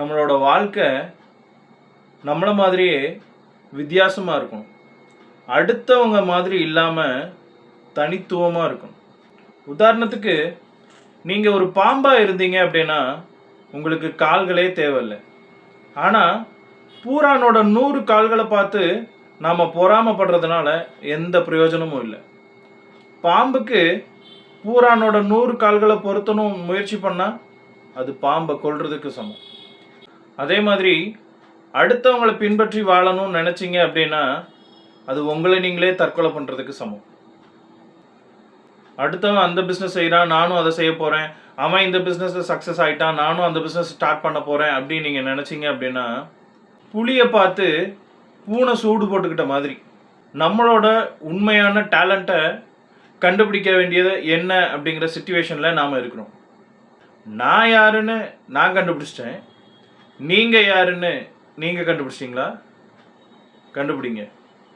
நம்மளோட வாழ்க்கை நம்மளை மாதிரியே வித்தியாசமாக இருக்கும். அடுத்தவங்க மாதிரி இல்லாமல் தனித்துவமாக இருக்கும். உதாரணத்துக்கு நீங்கள் ஒரு பாம்பாக இருந்தீங்க அப்படின்னா உங்களுக்கு கால்களே தேவையில்லை. ஆனால் பூரானோட 100 கால்களை பார்த்து நாம் பொறாமப்படுறதுனால எந்த பிரயோஜனமும் இல்லை. பாம்புக்கு பூரானோட 100 கால்களை பொருத்தணும் முயற்சி பண்ணால் அது பாம்பை கொல்றதுக்கு சமம். அதே மாதிரி அடுத்தவங்களை பின்பற்றி வாழணும்னு நினச்சிங்க அப்படின்னா அது உங்களை நீங்களே தற்கொலை பண்ணுறதுக்கு சமம். அடுத்தவன் அந்த பிஸ்னஸ் செய்கிறான், நானும் அதை செய்ய போகிறேன், அவன் இந்த பிஸ்னஸில் சக்ஸஸ் ஆகிட்டான், நானும் அந்த பிஸ்னஸ் ஸ்டார்ட் பண்ண போகிறேன் அப்படின்னு நீங்கள் நினச்சிங்க அப்படின்னா புளியை பார்த்து பூனை சூடு போட்டுக்கிட்ட மாதிரி. நம்மளோட உண்மையான டேலண்ட்டை கண்டுபிடிக்க வேண்டியது என்ன அப்படிங்கிற சிச்சுவேஷனில் நாம் இருக்கிறோம். நான் யாருன்னு நான் கண்டுபிடிச்சிட்டேன், நீங்கள் யாருன்னு நீங்கள் கண்டுபிடிச்சிட்டிங்களா? கண்டுபிடிங்க.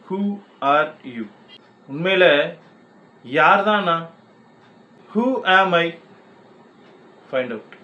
Who are you? உண்மையில் யார் தான் நான்? ஹூ ஆம் ஐ? Find out.